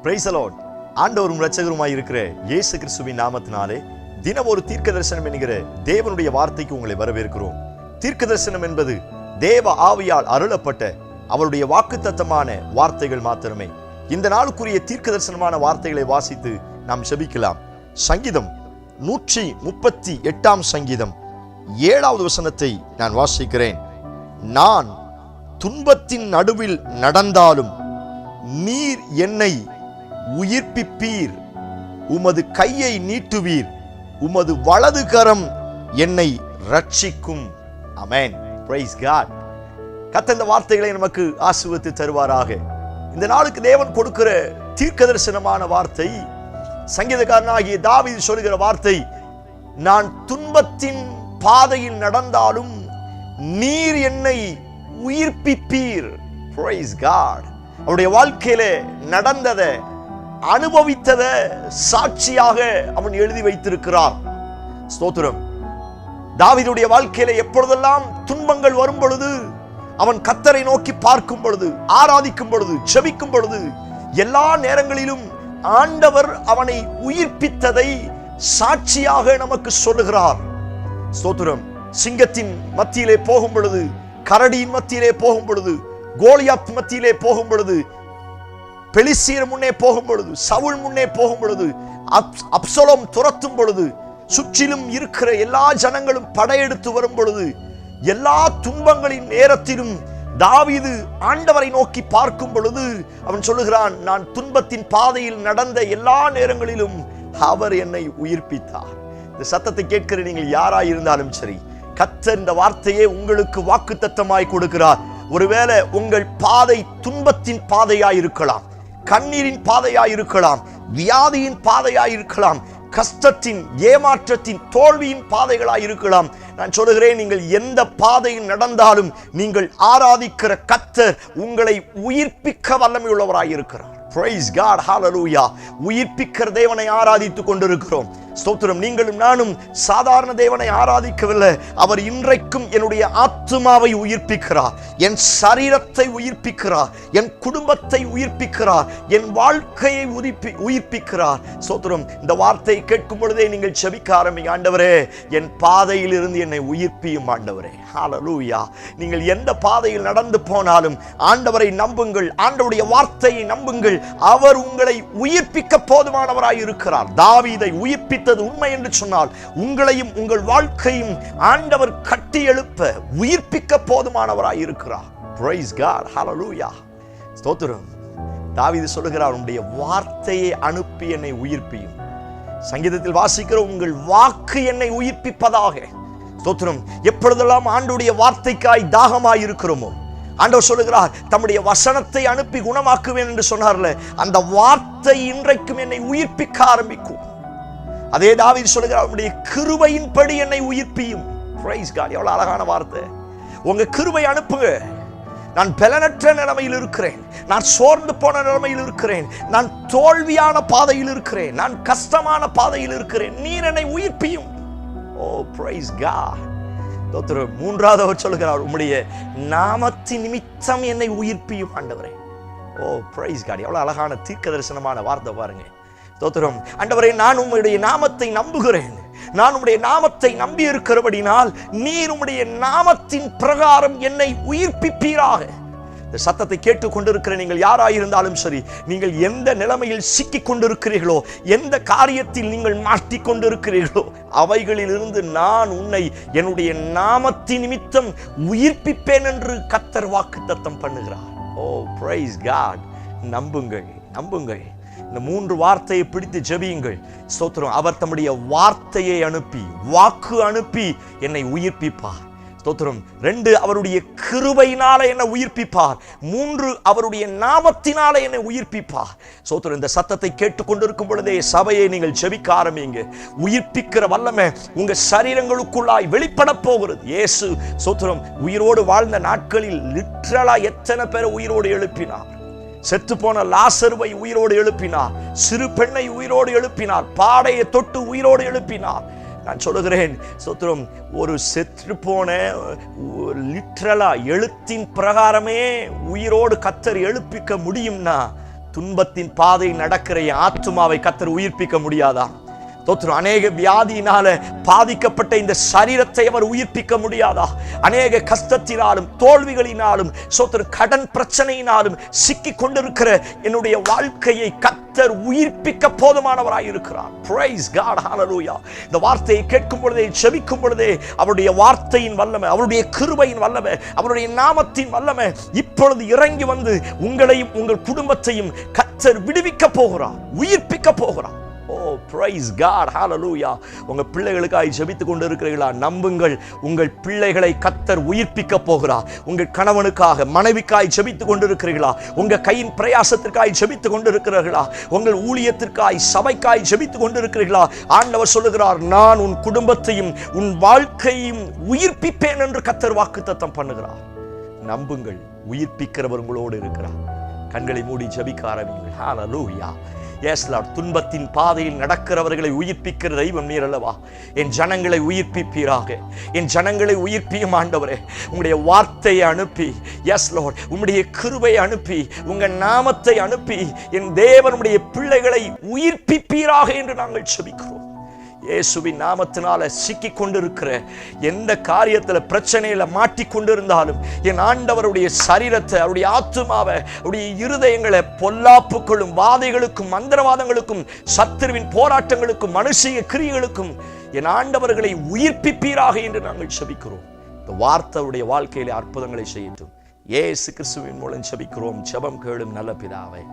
Price the Lord. ஆண்டவரும் இரட்சகருமாய் இருக்கிற இயேசு கிறிஸ்துவின் நாமத்தினாலே தினம் ஒரு தீர்க்க தரிசனம் என்கிற தேவனுடைய வார்த்தைக்கு உங்களை வரவேற்கிறோம். தீர்க்க தரிசனம் என்பது தேவ ஆவியால் அருளப்பட்ட அவருடைய வாக்குத்தத்தமான வார்த்தைகள் மாத்திரமே. இந்த நாளுக்குரிய தீர்க்க தரிசனமான வார்த்தைகளை வாசித்து நாம் ஜெபிக்கலாம். சங்கீதம் 138 சங்கீதம் 7வது வசனத்தை நான் வாசிக்கிறேன். நான் துன்பத்தின் நடுவில் நடந்தாலும் நீர் என்னை உயிர்ப்பிப்பீர், உமது கையை நீட்டுவீர், உமது வலது கரம் என்னை ரட்சிக்கும். ஆமென். Praise God. கர்த்தர் இந்த வார்த்தைகளை நமக்கு ஆசீர்வதித்து தருவாராக. இந்த நாளுக்கு தேவன் கொடுக்கிற தீர்க்க தரிசனமான வார்த்தை, சங்கீதக்காரனாகிய தாவீது சொல்லுகிற வார்த்தை, நான் துன்பத்தின் பாதையில் நடந்தாலும் நீர் என்னை உயிர்ப்பிப்பீர். Price God. அவருடைய வாழ்க்கையில நடந்ததை அனுபவித்ததை சாட்சியாக அவன் எழுதி வைத்திருக்கிறார். ஸ்தோத்திரம். தாவீதுடைய வாழ்க்கையில எப்பொழுதெல்லாம் துன்பங்கள் வரும் பொழுது, அவன் கர்த்தரை நோக்கி பார்க்கும் பொழுது, ஆராதிக்கும் பொழுது, ஜெபிக்கும் பொழுது, எல்லா நேரங்களிலும் ஆண்டவர் அவனை உயிர்ப்பித்ததை சாட்சியாக நமக்கு சொல்லுகிறார். ஸ்தோத்திரம். சிங்கத்தின் மத்தியிலே போகும் பொழுது, கரடியின் மத்தியிலே போகும் பொழுது, கோலியாத் மத்தியிலே போகும் பொழுது, பெலிஸ்தியர் முன்னே போகும் பொழுது, சவுல் முன்னே போகும் பொழுது, அப்சலோம் துரத்தும் பொழுது, சுற்றிலும் இருக்கிற எல்லா ஜனங்களும் படையெடுத்து வரும் பொழுது, எல்லா துன்பங்களின் நேரத்திலும் தாவீது ஆண்டவரை நோக்கி பார்க்கும் பொழுது அவன் சொல்லுகிறான், நான் துன்பத்தின் பாதையில் நடந்த எல்லா நேரங்களிலும் அவர் என்னை உயிர்ப்பித்தார். இந்த சத்தத்தை கேட்கிற நீங்கள் யாராய் இருந்தாலும் சரி, கர்த்தர் இந்த வார்த்தையே உங்களுக்கு வாக்குத்தத்தமாய் கொடுக்கிறார். ஒருவேளை உங்கள் பாதை துன்பத்தின் பாதையாய் இருக்கலாம், கண்ணீரின் பாதையாய் இருக்கலாம், வியாதியின் பாதையாய் இருக்கலாம், கஷ்டத்தின், ஏமாற்றத்தின், தோல்வியின் பாதைகளாய் இருக்கலாம். நான் சொல்லுகிறேன், நீங்கள் எந்த பாதையில் நடந்தாலும் நீங்கள் ஆராதிக்கிற கர்த்தர் உங்களை உயிர்ப்பிக்க வல்லமை உள்ளவராய் இருக்கிறார். Praise God, hallelujah. உயிர்ப்பிக்கிற தேவனை ஆராதித்துக் கொண்டிருக்கிறோம். ஸ்தோத்திரம். நீங்களும் நானும் சாதாரண தேவனை ஆராதிக்கவில்லை. அவர் இன்றைக்கும் என்னுடைய ஆத்துமாவை உயிர்ப்பிக்கிறார், என் சரீரத்தை உயிர்ப்பிக்கிறார், என் குடும்பத்தை உயிர்ப்பிக்கிறார், என் வாழ்க்கையை உயிர்ப்பிக்கிறார். ஸ்தோத்திரம். இந்த வார்த்தையை கேட்கும் பொழுதே நீங்கள் ஜெபிக்க ஆரம்பிங்க. ஆண்டவரே, என் பாதையில் இருந்து என்னை உயிர்ப்பியும் ஆண்டவரே. ஹalleluya. நீங்கள் எந்த பாதையில் நடந்து போனாலும் ஆண்டவரை நம்புங்கள், ஆண்டவருடைய வார்த்தையை நம்புங்கள். அவர் உங்களை உயிர்ப்பிக்க போதுமானவராய் இருக்கிறார். தாவீதை உயிர்ப்பித்தது உண்மை என்று சொன்னால், உங்களையும் உங்கள் வாழ்க்கையும் ஆண்டவர் கட்டி எழுப்ப உயிர்ப்பிக்க போதுமானவராய் இருக்கிறார். Praise God, hallelujah. ஸ்தோத்திரம். தாவீது சொல்லுகிறார், உம்முடைய வார்த்தையை அனுப்பி என்னை உயிர்ப்பியும். சங்கீதத்தில் வாசிக்கிற உங்கள் வாக்கு என்னை உயிர்ப்பிப்பதாக. ஸ்தோத்திரம். எப்பொழுதெல்லாம் ஆண்டவருடைய வார்த்தைக்காய் தாகமாய் இருக்கிறோமோ, ஆண்டவர் சொல்லுகிறார், தம்முடைய வசனத்தை அனுப்பி குணமாக்குவேன் என்று சொன்னார்ல, அந்த வார்த்தை இன்றைக்கும் என்னை உயிர்ப்பிக்க ஆரம்பிக்கும். அதே தாவீது சொல்லுகிறார், உம்முடைய கிருபையின்படி என்னை உயிர்ப்பியும். Price God. எவ்வளவு அழகான வார்த்தை. உங்க கிருபை அனுப்புங்க. நான் பலனற்ற நிலைமையில் இருக்கிறேன், நான் சோர்ந்து போன நிலைமையில் இருக்கிறேன், நான் தோல்வியான பாதையில் இருக்கிறேன், நான் கஷ்டமான பாதையில் இருக்கிறேன், நீர் என்னை உயிர்ப்பியும். ஓ பிரைஸ் காட். மூன்றாவது அவர் சொல்லுகிறார், உம்முடைய நாமத்தின் நிமித்தம் என்னை உயிர்ப்பியும் ஆண்டவரே. ஓ பிரைஸ் காட். எவ்வளவு அழகான தீர்க்க தரிசனமான வார்த்தை பாருங்க. ஸ்தோத்திரம். ஆண்டவரே, நான் உம்முடைய நாமத்தை நம்புகிறேன், நான் உம்முடைய நாமத்தை நம்பி இருக்கிறபடினால் நீர் உம்முடைய நாமத்தின் பிரகாரம் என்னை உயிர்ப்பிப்பீராக. இந்த சத்தத்தை கேட்டுக் கொண்டிருக்கிற நீங்கள் யாராயிருந்தாலும் சரி, நீங்கள் எந்த நிலைமையில் சிக்கிக் கொண்டிருக்கிறீர்களோ, எந்த காரியத்தில் நீங்கள் மாட்டிக் கொண்டிருக்கிறீர்களோ, அவைகளில் இருந்து நான் உன்னை என்னுடைய நாமத்தின் நிமித்தம் உயிர்ப்பிப்பேன் என்று கர்த்தர் வாக்குத்தத்தம் பண்ணுகிறார். ஓ பிரைஸ் காட். நம்புங்கள், நம்புங்கள். இந்த 3 வார்த்தையை பிடித்து ஜெபியுங்கள். ஸ்தோத்திரம். அவர் தம்முடைய வார்த்தையை அனுப்பி, வாக்கு அனுப்பி என்னை உயிர்ப்பிப்பார். ஸ்தோத்திரம். 2, அவருடைய கிருபையினால என்னை உயிர்ப்பிப்பார். 3, அவருடைய நாமத்தினால என்னை உயிர்ப்பிப்பார். ஸ்தோத்திரம். இந்த சத்தத்தை கேட்டுக்கொண்டிருக்கும் பொழுதே சபையை நீங்கள் ஜெபிக்க ஆரம்பிங்க. உயிர்ப்பிக்கிற வல்லமை உங்க சரீரங்களுக்குள்ளாய் வெளிப்பட போகிறது. இயேசு ஸ்தோத்திரம் உயிரோடு வாழ்ந்த நாட்களில் லிட்டரலா எத்தனை பேரை உயிரோடு எழுப்பினார். செத்து போன லாசருவை உயிரோடு எழுப்பினார், சிறு பெண்ணை உயிரோடு எழுப்பினார், பாடையை தொட்டு உயிரோடு எழுப்பினார். நான் சொல்லுகிறேன், ஸ்தோத்திரம், ஒரு செத்து போன லிட்ரலா எழுத்தின் பிரகாரமே உயிரோடு கர்த்தர் எழுப்பிக்க முடியும்னா துன்பத்தின் பாதையில் நடக்கிற என் ஆத்துமாவை கர்த்தர் உயிர்ப்பிக்க முடியாதா? தோத்திரம். அநேக வியாதியினால பாதிக்கப்பட்ட இந்த சரீரத்தை அவர் உயிர்ப்பிக்க முடியாதா? அநேக கஷ்டத்தினாலும் தோல்விகளினாலும் கடன் பிரச்சனையினாலும் சிக்கி கொண்டிருக்கிற என்னுடைய வாழ்க்கையை கர்த்தர் உயிர்ப்பிக்க போதுமானவராய் இருக்கிறார். பிரைஸ் காட், ஹல்லேலூயா. இந்த வார்த்தையை கேட்கும் பொழுதே, செபிக்கும் பொழுதே அவருடைய வார்த்தையின் வல்லமை, அவருடைய கிருபையின் வல்லமை, அவருடைய நாமத்தின் வல்லமை இப்பொழுது இறங்கி வந்து உங்களையும் உங்கள் குடும்பத்தையும் கர்த்தர் விடுவிக்க போகிறார், உயிர்ப்பிக்க போகிறார். Oh, praise God, hallelujah. உங்க பிள்ளைகளுக்காய் ஜெபித்துக் கொண்டு இருக்கிறீர்களா? நம்புங்கள், உங்கள் பிள்ளைகளை கர்த்தர் உயிர்ப்பிக்க போகிறார். உங்கள் கணவனுக்காக, மனைவிக்காய் ஜெபித்துக் கொண்டு இருக்கிறீர்களா? உங்க கையின் பிரயாசத்திற்காய் ஜெபித்துக் கொண்டு இருக்கிறீர்களா? உங்கள் ஊழியத்திற்காய், சபைக்காய் ஜெபித்துக் கொண்டு இருக்கிறீர்களா? ஆண்டவர் சொல்லுகிறார், நான் உன் குடும்பத்தையும் உன் வாழ்க்கையும் உயிர்ப்பிப்பேன் என்று கர்த்தர் வாக்குத்தத்தம் பண்ணுகிறார். நம்புங்கள், உயிர்ப்பிக்கிறவர் உங்களோடு இருக்கிறார். கண்களை மூடி ஜெபிக்க ஆரம்பிங்கள். ஹல்லேலூயா. Yes Lord, துன்பத்தின் பாதையில் நடக்கிறவர்களை உயிர்ப்பிக்கிற தெய்வம் நீர் அல்லவா? என் ஜனங்களை உயிர்ப்பிப்பீராக, என் ஜனங்களை உயிர்ப்பியும் ஆண்டவரே. உம்முடைய வார்த்தையை அனுப்பி, எஸ் லார்ட், உம்முடைய கிருபையை அனுப்பி, உங்க நாமத்தை அனுப்பி என் தேவனுடைய பிள்ளைகளை உயிர்ப்பிப்பீராக என்று நாங்கள் ஜெபிக்கிறோம். இயேசுவின் நாமத்தினால சிக்கி கொண்டிருக்கிற எந்த காரியத்தில் பிரச்சனையில மாட்டிக்கொண்டிருந்தாலும் என் ஆண்டவருடைய சரீரத்தை, அவருடைய ஆத்துமாவை, அவருடைய இருதயங்களை பொல்லாப்புகளும் வாதைகளுக்கும் மந்திரவாதங்களுக்கும் சத்துருவின் போராட்டங்களுக்கும் மனுஷிய கிரியைகளுக்கும் என் ஆண்டவர்களை உயிர்ப்பிப்பீராக என்று நாங்கள் ஜெபிக்கிறோம். இந்த வார்த்தையுடைய வாழ்க்கையிலே அற்புதங்களை செய்யட்டும். இயேசு கிறிஸ்துவின் மூலம் ஜெபிக்கிறோம். ஜெபம் கேளும் நல்ல பிதாவே.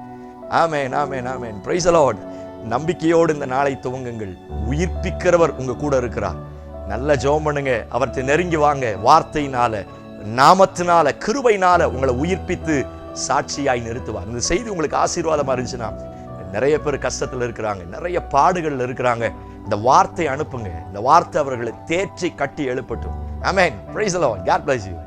ஆமென், ஆமென், ஆமென். Praise the lord. நம்பிக்கையோடு இந்த நாளை துவங்குங்கள். உயிர்ப்பிக்கிறவர் உங்க கூட இருக்கிறார். நல்ல ஜெபம் பண்ணுங்க. அவர்கிட்ட நெருங்கி வாங்க. வார்த்தையினால, நாமத்தினால, கிருபையினால உங்களை உயிர்ப்பித்து சாட்சியாய் நிறுத்துவார். இந்த செய்தி உங்களுக்கு ஆசீர்வாதமா இருந்துச்சுன்னா, நிறைய பேர் கஷ்டத்தில் இருக்கிறாங்க, நிறைய பாடுகள்ல இருக்கிறாங்க, இந்த வார்த்தை அனுப்புங்க. இந்த வார்த்தை அவர்களை தேற்றி கட்டி எழுப்பட்டும். ஆமென். Praise the lord. God bless you.